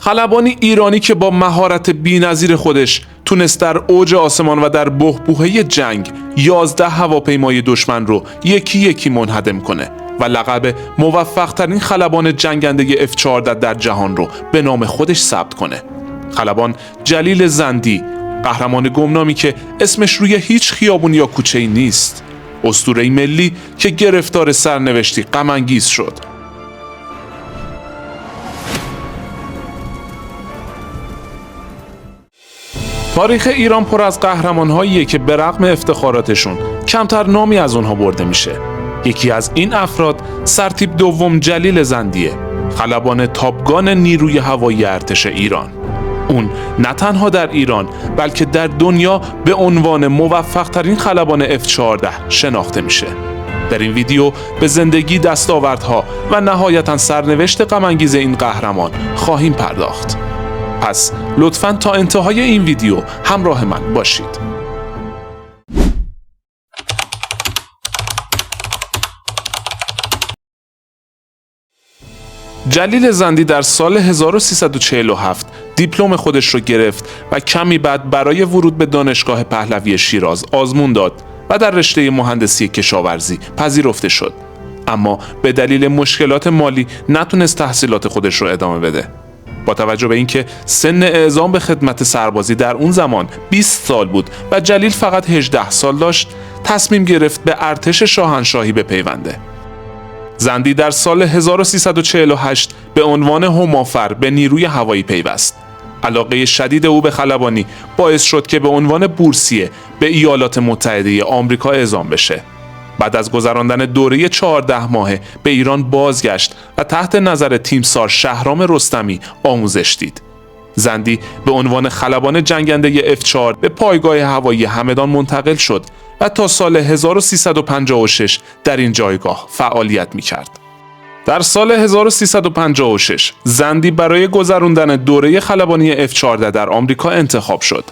خلبانی ایرانی که با مهارت بی‌نظیر خودش تونست در اوج آسمان و در بحبوحه جنگ 11 هواپیمای دشمن رو یکی یکی منهدم کنه و لقب موفق ترین خلبان جنگنده F-14 در جهان رو به نام خودش ثبت کنه. خلبان جلیل زندی، قهرمان گمنامی که اسمش روی هیچ خیابون یا کوچه‌ای نیست، اسطوره ملی که گرفتار سرنوشتی غم انگیز شد. تاریخ ایران پر از قهرمان‌هاییه که به رغم افتخاراتشون کمتر نامی از اونها برده میشه. یکی از این افراد سرتیپ دوم جلیل زندیه، خلبان تاپگان نیروی هوایی ارتش ایران. اون نه تنها در ایران بلکه در دنیا به عنوان موفق ترین خلبان F-14 شناخته میشه. در این ویدیو به زندگی، دستاوردها و نهایتاً سرنوشت غم انگیز این قهرمان خواهیم پرداخت. پس لطفاً تا انتهای این ویدیو همراه من باشید. جلیل زندی در سال 1347 دیپلم خودش رو گرفت و کمی بعد برای ورود به دانشگاه پهلوی شیراز آزمون داد و در رشته مهندسی کشاورزی پذیرفته شد. اما به دلیل مشکلات مالی نتونست تحصیلات خودش رو ادامه بده. با توجه به اینکه سن اعزام به خدمت سربازی در اون زمان 20 سال بود و جلیل فقط 18 سال داشت، تصمیم گرفت به ارتش شاهنشاهی بپیونده. زندی در سال 1348 به عنوان همافر به نیروی هوایی پیوست. علاقه شدید او به خلبانی باعث شد که به عنوان بورسیه به ایالات متحده آمریکا اعزام بشه. بعد از گذراندن دوره 14 ماهه به ایران بازگشت و تحت نظر تیمسار شهرام رستمی آموزش دید. زندی به عنوان خلبان جنگنده F-4 به پایگاه هوایی همدان منتقل شد و تا سال 1356 در این جایگاه فعالیت می‌کرد. در سال 1356 زندی برای گذراندن دوره خلبانی F-14 در آمریکا انتخاب شد.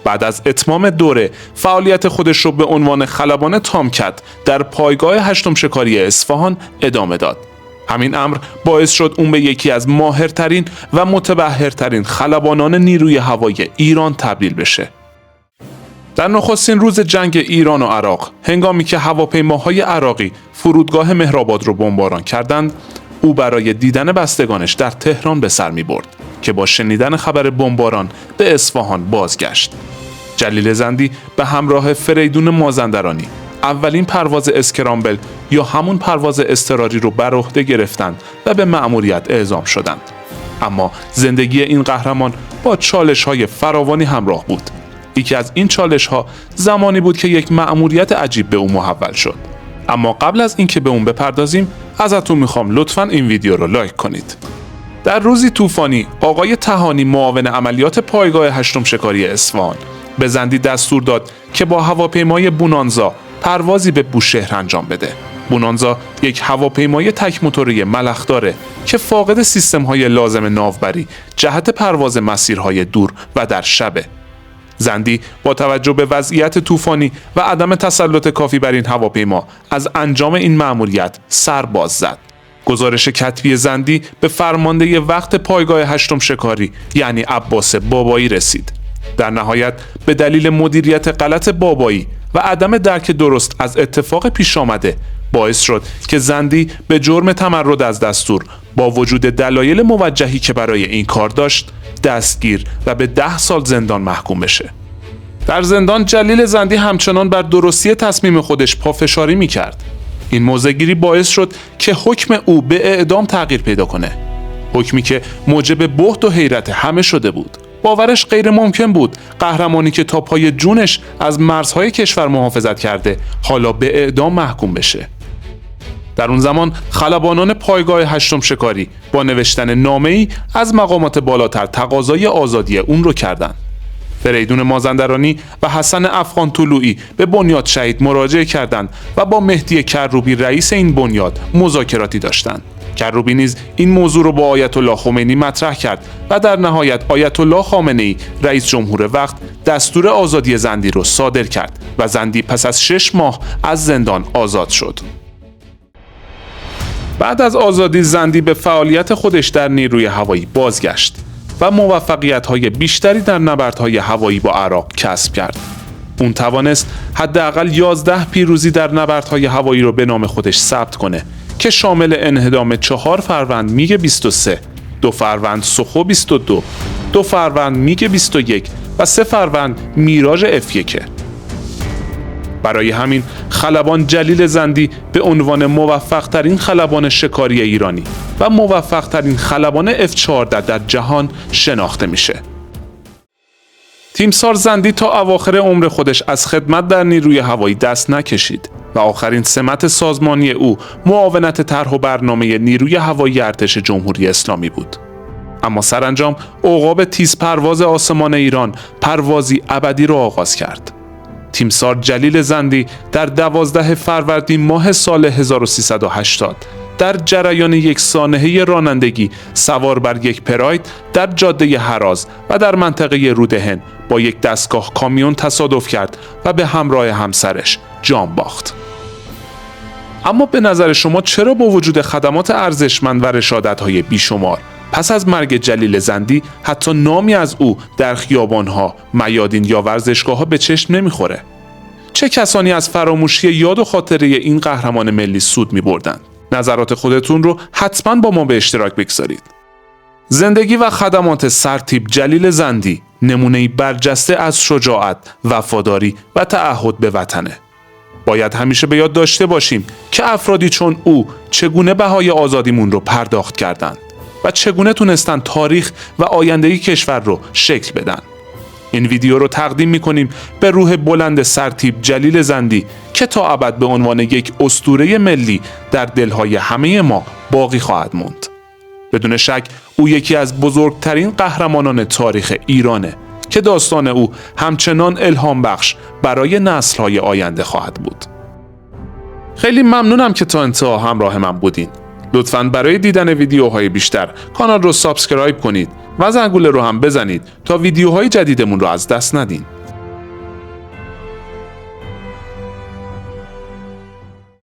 بعد از اتمام دوره فعالیت خودش رو به عنوان خلبان تامکت در پایگاه 8 شکاری اصفهان ادامه داد. همین امر باعث شد اون به یکی از ماهرترین و متبحرترین خلبانان نیروی هوایی ایران تبدیل بشه. در نخستین روز جنگ ایران و عراق، هنگامی که هواپیماهای عراقی فرودگاه مهرآباد رو بمباران کردند، او برای دیدن بستگانش در تهران به سر می برد که با شنیدن خبر بمباران به اصفهان بازگشت. جلیل زندی به همراه فریدون مازندرانی اولین پرواز اسکرامبل یا همون پرواز اضطراری رو بر عهده گرفتند و به مأموریت اعزام شدند. اما زندگی این قهرمان با چالش‌های فراوانی همراه بود. یکی از این چالش‌ها زمانی بود که یک مأموریت عجیب به او محول شد. اما قبل از اینکه به اون بپردازیم، ازتون میخوام لطفاً این ویدیو رو لایک کنید. در روزی طوفانی، آقای تهانی معاون عملیات پایگاه 8 شکاری اصفهان به زندی دستور داد که با هواپیمای بونانزا پروازی به بوشهر انجام بده. بونانزا یک هواپیمای تک موتوری ملخداره که فاقد سیستم‌های لازم ناوبری جهت پرواز مسیرهای دور و در شبه. زندی با توجه به وضعیت طوفانی و عدم تسلط کافی بر این هواپیما از انجام این مأموریت سر باز زد. گزارش کتبی زندی به فرمانده وقت پایگاه 8 شکاری یعنی عباس بابایی رسید. در نهایت به دلیل مدیریت غلط بابایی و عدم درک درست از اتفاق پیش آمده باعث شد که زندی به جرم تمرد از دستور با وجود دلایل موجهی که برای این کار داشت دستگیر و به 10 سال زندان محکوم بشه. در زندان جلیل زندی همچنان بر درستی تصمیم خودش پافشاری می‌کرد. این موضع‌گیری باعث شد که حکم او به اعدام تغییر پیدا کنه. حکمی که موجب بهت و حیرت همه شده بود. باورش غیر ممکن بود قهرمانی که تا پای جونش از مرزهای کشور محافظت کرده حالا به اعدام محکوم بشه. در اون زمان خلبانان پایگاه 8 شکاری با نوشتن نامه‌ای از مقامات بالاتر تقاضای آزادی اون رو کردند. فریدون مازندرانی و حسن افغان طلوعی به بنیاد شهید مراجعه کردند و با مهدی کروبی رئیس این بنیاد مذاکراتی داشتند. کروبی نیز این موضوع رو با آیت الله خمینی مطرح کرد و در نهایت آیت الله خامنه‌ای رئیس جمهور وقت دستور آزادی زندی رو صادر کرد و زندی پس از 6 ماه از زندان آزاد شد. بعد از آزادی زندی به فعالیت خودش در نیروی هوایی بازگشت. و موفقیت‌های بیشتری در نبردهای هوایی با عراق کسب کرد. اون توانست حداقل 11 پیروزی در نبردهای هوایی رو به نام خودش ثبت کنه که شامل انهدام 4 فروند میگ 23، 2 فروند سخو 22، 2 فروند میگ 21 و 3 فروند میراژ F1. برای همین خلبان جلیل زندی به عنوان موفق ترین خلبان شکاری ایرانی و موفق ترین خلبان F14 در جهان شناخته میشه. تیمسار زندی تا اواخر عمر خودش از خدمت در نیروی هوایی دست نکشید و آخرین سمت سازمانی او معاونت طرح و برنامه نیروی هوایی ارتش جمهوری اسلامی بود. اما سرانجام عقاب تیز پرواز آسمان ایران پروازی ابدی را آغاز کرد. تیمسار جلیل زندی در 12 فروردین ماه سال 1380 در جریان یک سانحه رانندگی سوار بر یک پراید در جاده هراز و در منطقه رودهن با یک دستگاه کامیون تصادف کرد و به همراه همسرش جان باخت. اما به نظر شما چرا با وجود خدمات ارزشمند و رشادت‌های بیشمار پس از مرگ جلیل زندی حتی نامی از او در خیابان‌ها، میادین یا ورزشگاه‌ها به چشم نمیخوره؟ چه کسانی از فراموشی یاد و خاطره این قهرمان ملی سود می‌بردند؟ نظرات خودتون رو حتما با ما به اشتراک بگذارید. زندگی و خدمات سرتیپ جلیل زندی نمونه‌ای برجسته از شجاعت، وفاداری و تعهد به وطنه. باید همیشه به یاد داشته باشیم که افرادی چون او چگونه بهای آزادیمون رو پرداخت کردند و چگونه تونستن تاریخ و آینده کشور رو شکل بدن. این ویدیو رو تقدیم می‌کنیم به روح بلند سرتیپ جلیل زندی که تا ابد به عنوان یک اسطوره ملی در دل‌های همه ما باقی خواهد موند. بدون شک او یکی از بزرگترین قهرمانان تاریخ ایرانه که داستان او همچنان الهام بخش برای نسل‌های آینده خواهد بود. خیلی ممنونم که تا انتها همراه من بودین. لطفاً برای دیدن ویدیوهای بیشتر کانال رو سابسکرایب کنید و زنگوله رو هم بزنید تا ویدیوهای جدیدمون رو از دست ندین.